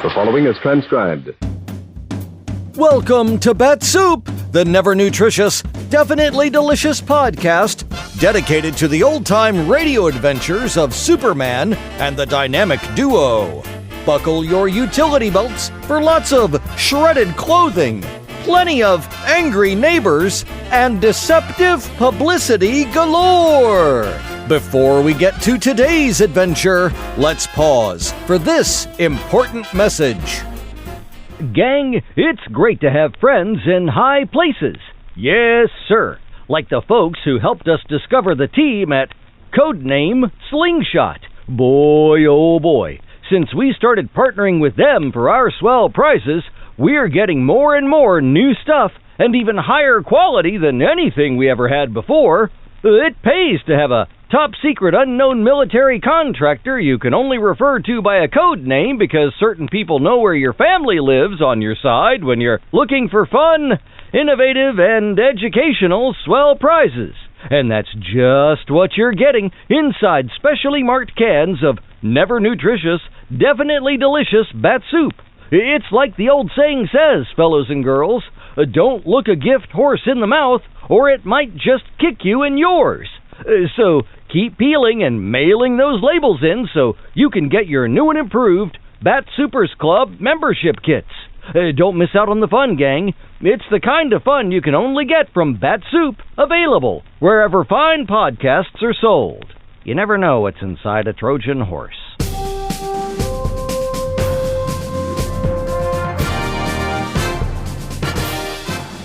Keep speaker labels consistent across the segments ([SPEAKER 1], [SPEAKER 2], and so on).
[SPEAKER 1] The following is transcribed.
[SPEAKER 2] Welcome to Bat-Supe, the never-nutritious, definitely delicious podcast dedicated to the old-time radio adventures of Superman and the dynamic duo. Buckle your utility belts for lots of shredded clothing, plenty of angry neighbors, and deceptive publicity galore. Before we get to today's adventure, let's pause for this important message.
[SPEAKER 3] Gang, it's great to have friends in high places. Yes, sir. Like the folks who helped us discover the team at Codename Slingshot. Boy, oh boy. Since we started partnering with them for our swell prizes, we're getting more and more new stuff and even higher quality than anything we ever had before. It pays to have a top-secret unknown military contractor you can only refer to by a code name because certain people know where your family lives on your side when you're looking for fun, innovative, and educational swell prizes. And that's just what you're getting inside specially marked cans of never-nutritious, definitely delicious Bat-Supe. It's like the old saying says, fellows and girls, don't look a gift horse in the mouth, or it might just kick you in yours. So keep peeling and mailing those labels in so you can get your new and improved Bat-Supers Club membership kits. Don't miss out on the fun, gang. It's the kind of fun you can only get from Bat-Supe, available wherever fine podcasts are sold. You never know what's inside a Trojan horse.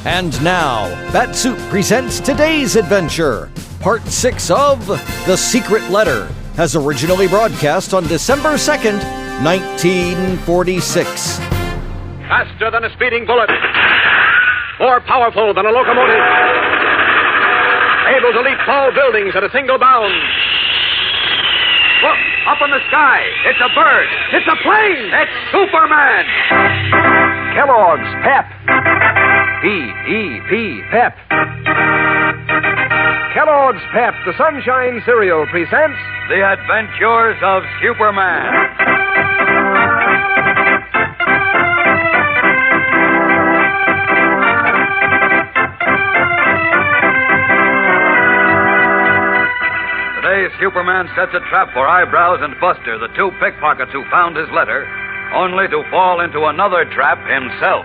[SPEAKER 2] And now, Bat-Supe presents today's adventure, Part 6 of The Secret Letter, as originally broadcast on December 2nd, 1946.
[SPEAKER 4] Faster than a speeding bullet. More powerful than a locomotive. Able to leap tall buildings at a single bound. Look, up in the sky. It's a bird. It's a plane. It's Superman. Kellogg's Pep. P-E-P, Pep. Kellogg's Pep, the Sunshine Cereal, presents The Adventures of Superman. Today, Superman sets a trap for Eyebrows and Buster, the two pickpockets who found his letter, only to fall into another trap himself.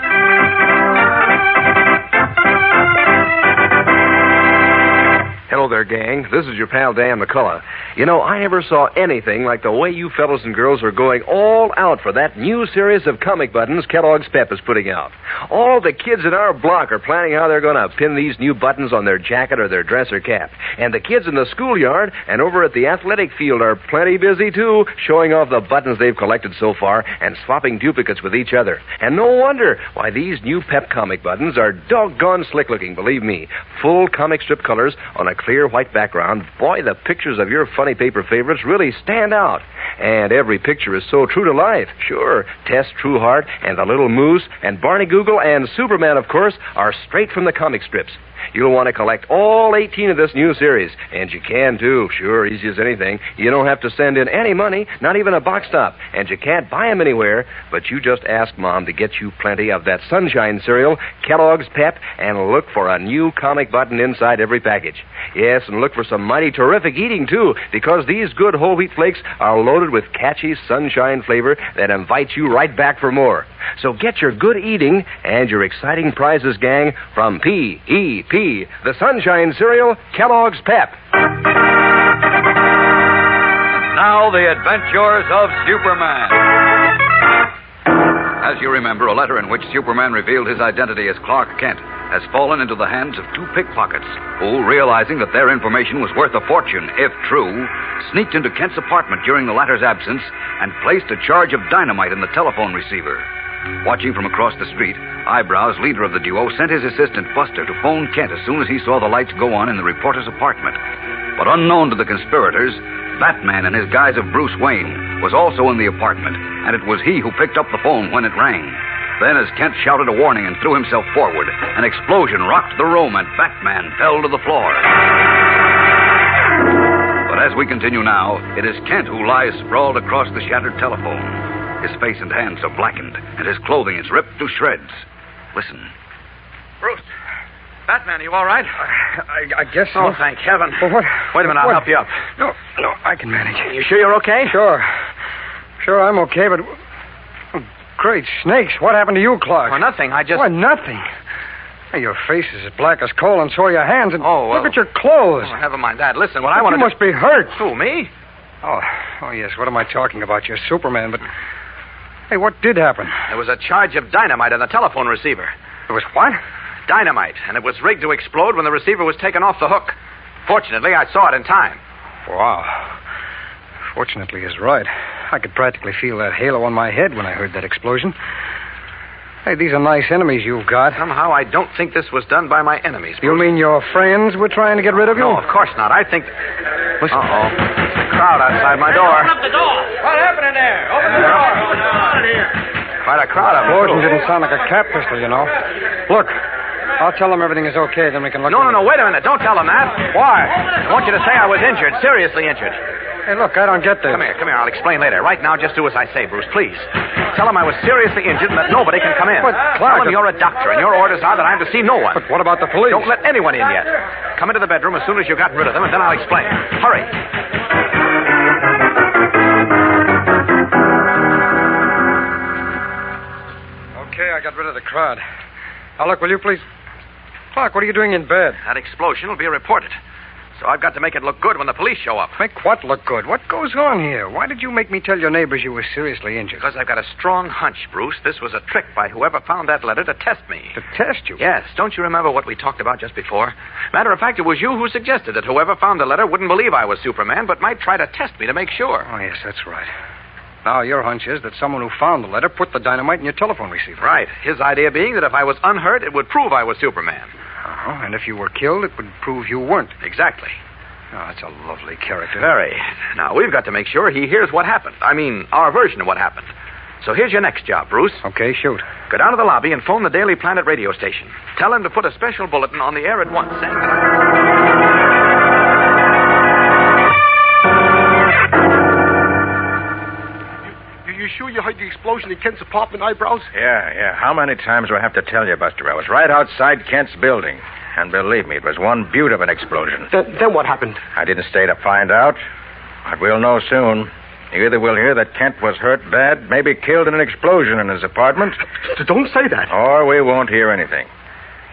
[SPEAKER 5] Hello there, gang. This is your pal Dan McCullough. You know, I never saw anything like the way you fellows and girls are going all out for that new series of comic buttons Kellogg's Pep is putting out. All the kids in our block are planning how they're going to pin these new buttons on their jacket or their dress or cap. And the kids in the schoolyard and over at the athletic field are plenty busy, too, showing off the buttons they've collected so far and swapping duplicates with each other. And no wonder why these new Pep comic buttons are doggone slick-looking, believe me. Full comic strip colors on a clear white background. Boy, the pictures of your funny paper favorites really stand out. And every picture is so true to life. Sure, Tess Trueheart and the Little Moose and Barney Google and Superman, of course, are straight from the comic strips. You'll want to collect all 18 of this new series. And you can, too. Sure, easy as anything. You don't have to send in any money, not even a box top. And you can't buy them anywhere. But you just ask Mom to get you plenty of that Sunshine cereal, Kellogg's Pep, and look for a new comic button inside every package. Yes, and look for some mighty terrific eating, too, because these good whole wheat flakes are loaded with catchy sunshine flavor that invites you right back for more. So get your good eating and your exciting prizes, gang, from P.E.P., the Sunshine Cereal, Kellogg's Pep.
[SPEAKER 4] Now, the adventures of Superman. As you remember, a letter in which Superman revealed his identity as Clark Kent has fallen into the hands of two pickpockets who, realizing that their information was worth a fortune, if true, sneaked into Kent's apartment during the latter's absence and placed a charge of dynamite in the telephone receiver. Watching from across the street, Eyebrows, leader of the duo, sent his assistant Buster to phone Kent as soon as he saw the lights go on in the reporter's apartment. But unknown to the conspirators, Batman in his guise of Bruce Wayne was also in the apartment, and it was he who picked up the phone when it rang. Then, as Kent shouted a warning and threw himself forward, an explosion rocked the room and Batman fell to the floor. But as we continue now, it is Kent who lies sprawled across the shattered telephone. His face and hands are blackened, and his clothing is ripped to shreds. Listen.
[SPEAKER 5] Bruce. Batman, you all right?
[SPEAKER 1] I guess so.
[SPEAKER 5] Oh, thank heaven.
[SPEAKER 1] Well, what?
[SPEAKER 5] Wait a minute, I'll help you up.
[SPEAKER 1] No, I can manage.
[SPEAKER 5] You sure you're okay?
[SPEAKER 1] Sure, I'm okay, but... Oh, great snakes. What happened to you, Clark?
[SPEAKER 5] Oh, nothing. I just...
[SPEAKER 1] Why, nothing. Hey, your face is as black as coal, and so are your hands. And
[SPEAKER 5] Oh, well...
[SPEAKER 1] look at your clothes.
[SPEAKER 5] Oh, never mind that. Listen, what I want to...
[SPEAKER 1] You must be hurt.
[SPEAKER 5] Who, me?
[SPEAKER 1] Oh, yes. What am I talking about? You're Superman, but... Hey, what did happen?
[SPEAKER 5] There was a charge of dynamite on the telephone receiver.
[SPEAKER 1] There was what?
[SPEAKER 5] Dynamite, and it was rigged to explode when the receiver was taken off the hook. Fortunately, I saw it in time.
[SPEAKER 1] Wow. Fortunately is right. I could practically feel that halo on my head when I heard that explosion. Hey, these are nice enemies you've got.
[SPEAKER 5] Somehow, I don't think this was done by my enemies.
[SPEAKER 1] You mean your friends were trying to get rid of you?
[SPEAKER 5] No, of course not. I think...
[SPEAKER 1] Listen.
[SPEAKER 5] Uh-oh. There's a crowd outside my door.
[SPEAKER 6] Open up the door. What's happening there? Open the door. What's going on here?
[SPEAKER 5] Quite a crowd out
[SPEAKER 1] Explosion
[SPEAKER 5] there.
[SPEAKER 1] didn't sound like a cap pistol, you know. Look, I'll tell them everything is okay, then we can look...
[SPEAKER 5] No, wait a minute. Don't tell them that.
[SPEAKER 1] Why?
[SPEAKER 5] I want you to say I was injured, seriously injured.
[SPEAKER 1] Hey, look, I don't get this.
[SPEAKER 5] Come here. I'll explain later. Right now, just do as I say, Bruce, please. Tell them I was seriously injured and that nobody can come in.
[SPEAKER 1] But,
[SPEAKER 5] Tell
[SPEAKER 1] Clark...
[SPEAKER 5] them you're a doctor and your orders are that I'm to see no one.
[SPEAKER 1] But what about the police?
[SPEAKER 5] Don't let anyone in yet. Come into the bedroom as soon as you've gotten rid of them, and then I'll explain. Hurry.
[SPEAKER 1] Okay, I got rid of the crowd. Now, look, will you please... Clark, what are you doing in bed?
[SPEAKER 5] That explosion will be reported. So I've got to make it look good when the police show up.
[SPEAKER 1] Make what look good? What goes on here? Why did you make me tell your neighbors you were seriously injured?
[SPEAKER 5] Because I've got a strong hunch, Bruce. This was a trick by whoever found that letter to test me.
[SPEAKER 1] To test you?
[SPEAKER 5] Yes. Don't you remember what we talked about just before? Matter of fact, it was you who suggested that whoever found the letter wouldn't believe I was Superman, but might try to test me to make sure.
[SPEAKER 1] Oh, yes, that's right. Now, your hunch is that someone who found the letter put the dynamite in your telephone receiver.
[SPEAKER 5] Right. His idea being that if I was unhurt, it would prove I was Superman.
[SPEAKER 1] Uh-huh. And if you were killed, it would prove you weren't.
[SPEAKER 5] Exactly.
[SPEAKER 1] Oh, that's a lovely character.
[SPEAKER 5] Very. Now, we've got to make sure he hears what happened. I mean, our version of what happened. So here's your next job, Bruce.
[SPEAKER 1] Okay, shoot.
[SPEAKER 5] Go down to the lobby and phone the Daily Planet radio station. Tell them to put a special bulletin on the air at once saying that
[SPEAKER 6] You sure you heard the explosion in Kent's apartment, Eyebrows?
[SPEAKER 7] Yeah. How many times do I have to tell you, Buster? I was right outside Kent's building. And believe me, it was one beaut of an explosion.
[SPEAKER 6] Then what happened?
[SPEAKER 7] I didn't stay to find out. But we'll know soon. Either we'll hear that Kent was hurt bad, maybe killed in an explosion in his apartment.
[SPEAKER 6] Don't say that.
[SPEAKER 7] Or we won't hear anything.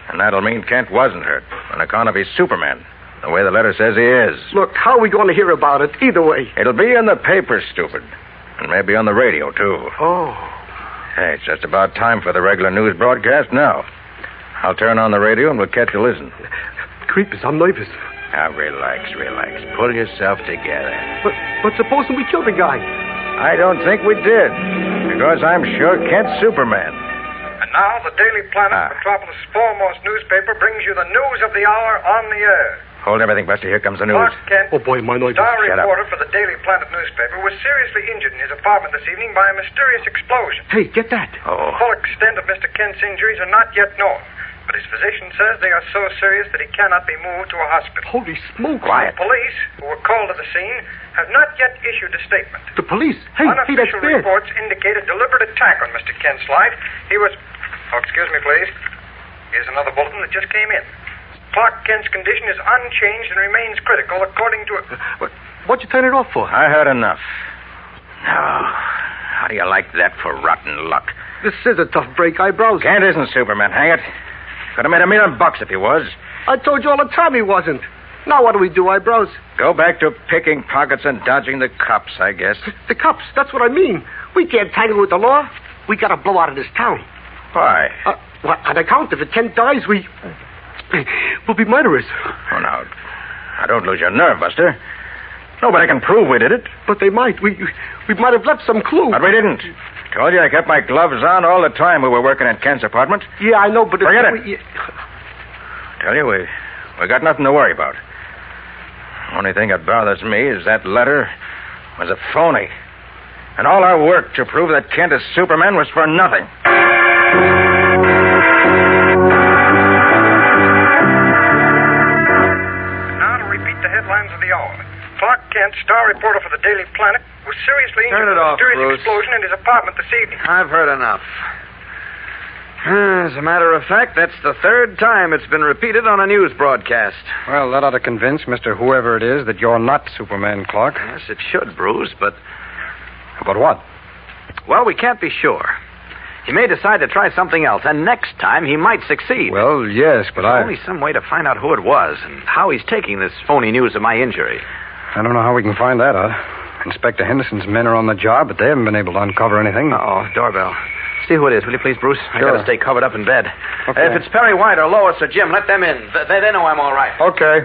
[SPEAKER 7] And that'll mean Kent wasn't hurt on account of his Superman, the way the letter says he is.
[SPEAKER 6] Look, how are we going to hear about it either way?
[SPEAKER 7] It'll be in the paper, stupid. And maybe on the radio, too.
[SPEAKER 6] Oh.
[SPEAKER 7] Hey, it's just about time for the regular news broadcast now. I'll turn on the radio and we'll catch a listen.
[SPEAKER 6] Creepers, I'm nervous.
[SPEAKER 7] Now, relax. Pull yourself together.
[SPEAKER 6] But supposing we killed the guy?
[SPEAKER 7] I don't think we did, because I'm sure Kent's Superman.
[SPEAKER 1] And now, the Daily Planet, Metropolis' foremost newspaper, brings you the news of the hour on the air.
[SPEAKER 7] Hold everything, Buster. Here comes the news.
[SPEAKER 1] Clark Kent,
[SPEAKER 6] Oh, boy, my nervous.
[SPEAKER 1] star
[SPEAKER 7] Shut up.
[SPEAKER 1] reporter for the Daily Planet newspaper, was seriously injured in his apartment this evening by a mysterious explosion.
[SPEAKER 6] Hey, get that.
[SPEAKER 7] Oh.
[SPEAKER 1] The full extent of Mr. Kent's injuries are not yet known, but his physician says they are so serious that he cannot be moved to a hospital.
[SPEAKER 6] Holy smoke.
[SPEAKER 7] Quiet.
[SPEAKER 1] Police, who were called to the scene, have not yet issued a statement.
[SPEAKER 6] The police. Hey, that's
[SPEAKER 1] Unofficial
[SPEAKER 6] bad.
[SPEAKER 1] reports indicate a deliberate attack on Mr. Kent's life. He was... Oh, excuse me, please. Here's another bulletin that just came in. Clark Kent's condition is unchanged and remains critical, according to...
[SPEAKER 6] What'd you turn it off for?
[SPEAKER 7] I heard enough. Now, how do you like that for rotten luck?
[SPEAKER 6] This is a tough break, Eyebrows.
[SPEAKER 7] Kent isn't Superman, hang it. Could have made $1 million if he was.
[SPEAKER 6] I told you all the time he wasn't. Now what do we do, Eyebrows?
[SPEAKER 7] Go back to picking pockets and dodging the cops, I guess.
[SPEAKER 6] The cops, that's what I mean. We can't tangle with the law. We gotta blow out of this town.
[SPEAKER 7] Why?
[SPEAKER 6] On account if Kent dies, we'll be murderers.
[SPEAKER 7] Oh, now don't lose your nerve, Buster. Nobody can prove we did it.
[SPEAKER 6] But they might. We might have left some clue.
[SPEAKER 7] But we didn't. Told you I kept my gloves on all the time we were working at Kent's apartment.
[SPEAKER 6] Yeah, I know, but...
[SPEAKER 7] Forget it. Tell you, we got nothing to worry about. Only thing that bothers me is that letter was a phony. And all our work to prove that Kent is Superman was for nothing.
[SPEAKER 1] Now to repeat the headlines of the hour. Clark Kent, star reporter for the Daily Planet, was seriously injured
[SPEAKER 5] Turn
[SPEAKER 1] in
[SPEAKER 5] it
[SPEAKER 1] a
[SPEAKER 5] off,
[SPEAKER 1] mysterious
[SPEAKER 5] Bruce.
[SPEAKER 1] explosion in his apartment this evening.
[SPEAKER 4] I've heard enough. As a matter of fact, that's the third time it's been repeated on a news broadcast.
[SPEAKER 7] Well, that ought to convince Mr. Whoever it is that you're not Superman, Clark.
[SPEAKER 4] Yes, it should, Bruce, but...
[SPEAKER 7] But what?
[SPEAKER 4] Well, we can't be sure. He may decide to try something else, and next time he might succeed.
[SPEAKER 7] Well, yes, but
[SPEAKER 4] There's only some way to find out who it was and how he's taking this phony news of my injury.
[SPEAKER 7] I don't know how we can find that out. Inspector Henderson's men are on the job, but they haven't been able to uncover anything.
[SPEAKER 4] Uh-oh, doorbell. See who it is, will you please, Bruce?
[SPEAKER 7] Sure.
[SPEAKER 4] I gotta stay covered up in bed.
[SPEAKER 7] Okay.
[SPEAKER 4] If it's Perry White or Lois or Jim, let them in. They know I'm all right.
[SPEAKER 7] Okay.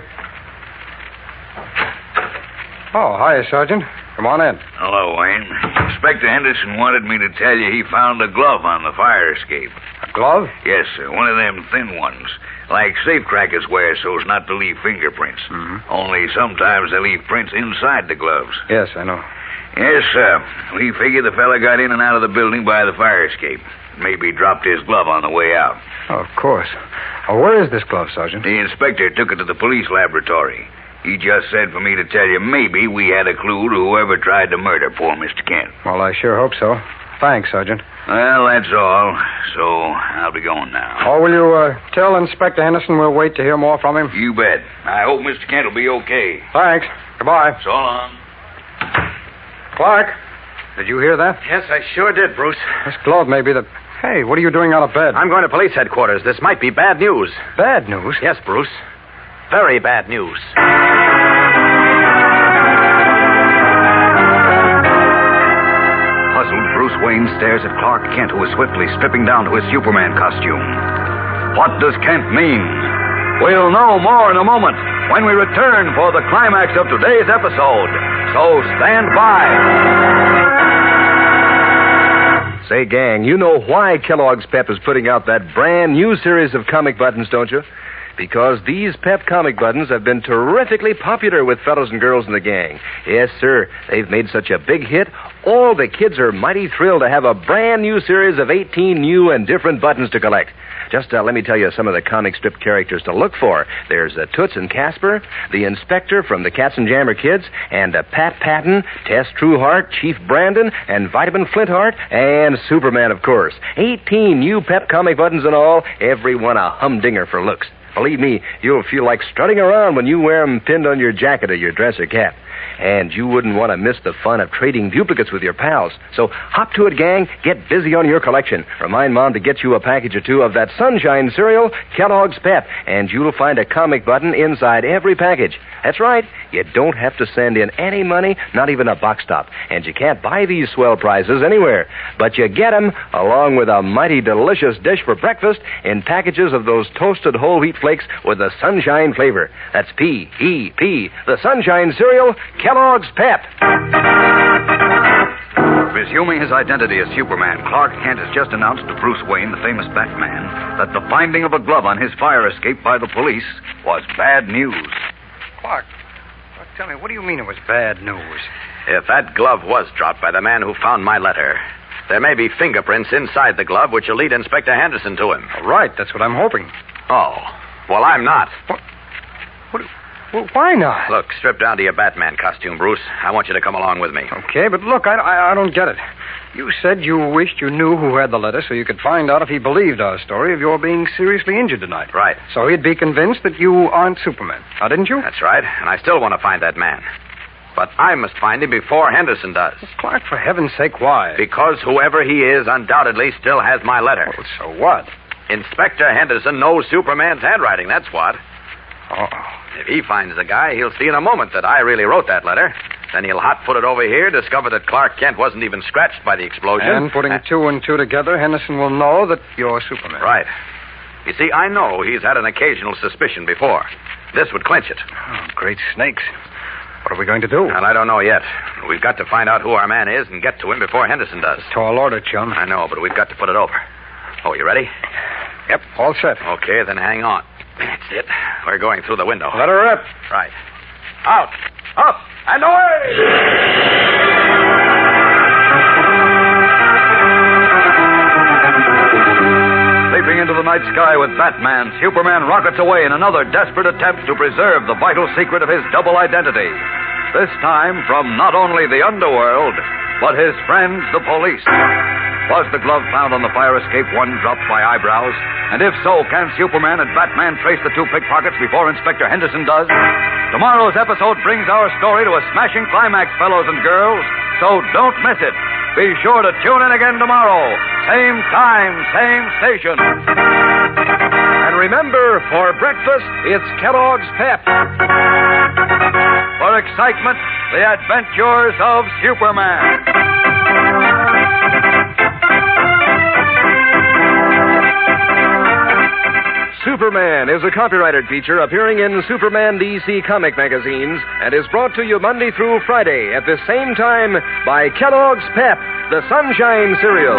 [SPEAKER 7] Oh, hiya, Sergeant. Come on in.
[SPEAKER 8] Hello, Wayne. Inspector Henderson wanted me to tell you he found a glove on the fire escape.
[SPEAKER 7] A glove?
[SPEAKER 8] Yes, sir. One of them thin ones. Like safecrackers wear so as not to leave fingerprints.
[SPEAKER 7] Mm-hmm.
[SPEAKER 8] Only sometimes they leave prints inside the gloves.
[SPEAKER 7] Yes, I know.
[SPEAKER 8] Yes, sir. We figure the fella got in and out of the building by the fire escape. Maybe dropped his glove on the way out.
[SPEAKER 7] Oh, of course. Oh, where is this glove, Sergeant?
[SPEAKER 8] The inspector took it to the police laboratory. He just said for me to tell you maybe we had a clue to whoever tried to murder poor Mr. Kent.
[SPEAKER 7] Well, I sure hope so. Thanks, Sergeant.
[SPEAKER 8] Well, that's all. So I'll be going now.
[SPEAKER 7] Oh, will you tell Inspector Henderson we'll wait to hear more from him?
[SPEAKER 8] You bet. I hope Mr. Kent will be okay.
[SPEAKER 7] Thanks. Goodbye.
[SPEAKER 8] So long.
[SPEAKER 7] Clark, did you hear that?
[SPEAKER 4] Yes, I sure did, Bruce.
[SPEAKER 7] This glove may be the... Hey, what are you doing out of bed?
[SPEAKER 4] I'm going to police headquarters. This might be bad news.
[SPEAKER 7] Bad news?
[SPEAKER 4] Yes, Bruce. Very bad news. Puzzled, Bruce Wayne stares at Clark Kent, who is swiftly stripping down to his Superman costume. What does Kent mean? We'll know more in a moment when we return for the climax of today's episode. So stand by.
[SPEAKER 5] Say, gang, you know why Kellogg's Pep is putting out that brand new series of comic buttons, don't you? Because these Pep comic buttons have been terrifically popular with fellows and girls in the gang. Yes, sir. They've made such a big hit, all the kids are mighty thrilled to have a brand new series of 18 new and different buttons to collect. Just let me tell you some of the comic strip characters to look for. There's Toots and Casper, the Inspector from the Katzenjammer Kids, and Pat Patton, Tess Trueheart, Chief Brandon, and Vitamin Flintheart, and Superman, of course. 18 new Pep comic buttons in all, every one a humdinger for looks. Believe me, you'll feel like strutting around when you wear them pinned on your jacket or your dress or cap. And you wouldn't want to miss the fun of trading duplicates with your pals. So hop to it, gang. Get busy on your collection. Remind Mom to get you a package or two of that Sunshine cereal, Kellogg's Pep, and you'll find a comic button inside every package. That's right. You don't have to send in any money, not even a box top. And you can't buy these swell prizes anywhere. But you get them along with a mighty delicious dish for breakfast in packages of those toasted whole wheat flakes with the Sunshine flavor. That's P-E-P, the Sunshine cereal, Kellogg's Pep.
[SPEAKER 4] Resuming his identity as Superman, Clark Kent has just announced to Bruce Wayne, the famous Batman, that the finding of a glove on his fire escape by the police was bad news.
[SPEAKER 7] Clark, tell me, what do you mean it was bad news?
[SPEAKER 9] If that glove was dropped by the man who found my letter, there may be fingerprints inside the glove which will lead Inspector Henderson to him.
[SPEAKER 7] Right, that's what I'm hoping.
[SPEAKER 9] Oh, well, I'm not.
[SPEAKER 7] Well, why not?
[SPEAKER 9] Look, strip down to your Batman costume, Bruce. I want you to come along with me.
[SPEAKER 7] Okay, but look, I don't get it. You said you wished you knew who had the letter so you could find out if he believed our story of your being seriously injured tonight.
[SPEAKER 9] Right.
[SPEAKER 7] So he'd be convinced that you aren't Superman. Now, didn't you?
[SPEAKER 9] That's right, and I still want to find that man. But I must find him before Henderson does.
[SPEAKER 7] Clark, for heaven's sake, why?
[SPEAKER 9] Because whoever he is undoubtedly still has my letter.
[SPEAKER 7] Well, so what?
[SPEAKER 9] Inspector Henderson knows Superman's handwriting, that's what.
[SPEAKER 7] Oh.
[SPEAKER 9] If he finds the guy, he'll see in a moment that I really wrote that letter. Then he'll hot-foot it over here, discover that Clark Kent wasn't even scratched by the explosion.
[SPEAKER 7] And putting two and two together, Henderson will know that you're Superman.
[SPEAKER 9] Right. You see, I know he's had an occasional suspicion before. This would clinch it.
[SPEAKER 7] Oh, great snakes. What are we going to do?
[SPEAKER 9] Well, I don't know yet. We've got to find out who our man is and get to him before Henderson does.
[SPEAKER 7] Tall order, chum.
[SPEAKER 9] I know, but we've got to put it over. Oh, you ready?
[SPEAKER 7] Yep, all set.
[SPEAKER 9] Okay, then hang on. That's it. We're going through the window.
[SPEAKER 7] Let her rip.
[SPEAKER 9] Right. Out. Up. And away!
[SPEAKER 4] Leaping into the night sky with Batman, Superman rockets away in another desperate attempt to preserve the vital secret of his double identity. this time from not only the underworld, but his friends, the police. Was the glove found on the fire escape one dropped by eyebrows? And if so, can Superman and Batman trace the two pickpockets before Inspector Henderson does? Tomorrow's episode brings our story to a smashing climax, fellows and girls, so don't miss it. Be sure to tune in again tomorrow. Same time, same station.
[SPEAKER 5] And remember, for breakfast, it's Kellogg's Pep.
[SPEAKER 4] For excitement, the adventures of Superman.
[SPEAKER 5] Superman is a copyrighted feature appearing in Superman DC comic magazines and is brought to you Monday through Friday at the same time by Kellogg's Pep, the Sunshine Cereal.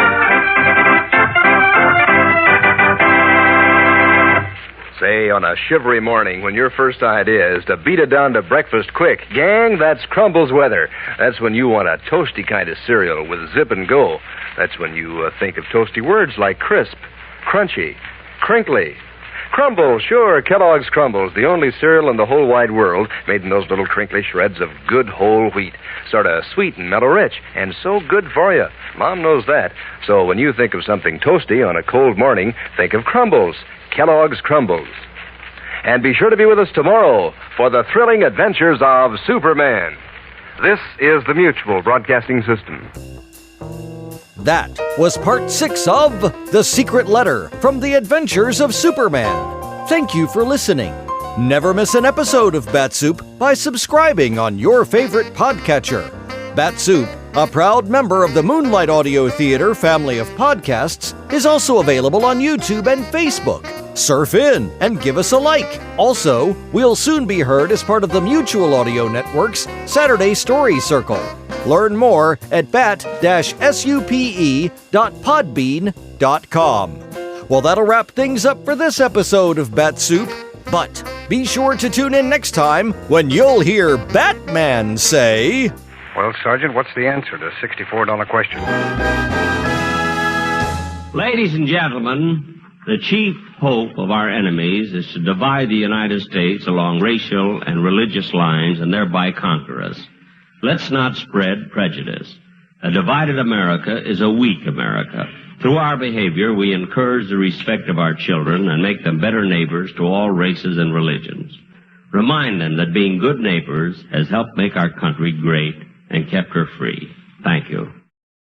[SPEAKER 5] Say, on a shivery morning when your first idea is to beat it down to breakfast quick, gang, that's Crumbles weather. That's when you want a toasty kind of cereal with zip and go. That's when you think of toasty words like crisp, crunchy, crinkly. Crumbles, sure, Kellogg's Crumbles, the only cereal in the whole wide world made in those little crinkly shreds of good whole wheat. Sort of sweet and mellow-rich, and so good for you. Mom knows that. So when you think of something toasty on a cold morning, think of Crumbles, Kellogg's Crumbles. And be sure to be with us tomorrow for the thrilling adventures of Superman. This is the Mutual Broadcasting System.
[SPEAKER 2] That was part 6 of The Secret Letter from The Adventures of Superman. Thank you for listening. Never miss an episode of Bat-Supe by subscribing on your favorite podcatcher. Bat-Supe, a proud member of the Moonlight Audio Theater family of podcasts, is also available on YouTube and Facebook. Surf in and give us a like. Also, we'll soon be heard as part of the Mutual Audio Network's Saturday Story Circle. Learn more at bat-supe.podbean.com. Well, that'll wrap things up for this episode of Bat-Supe. But be sure to tune in next time when you'll hear Batman say...
[SPEAKER 1] Well, Sergeant, what's the answer to the $64 question?
[SPEAKER 10] Ladies and gentlemen, the chief hope of our enemies is to divide the United States along racial and religious lines and thereby conquer us. Let's not spread prejudice. A divided America is a weak America. Through our behavior, we encourage the respect of our children and make them better neighbors to all races and religions. Remind them that being good neighbors has helped make our country great and kept her free. Thank you.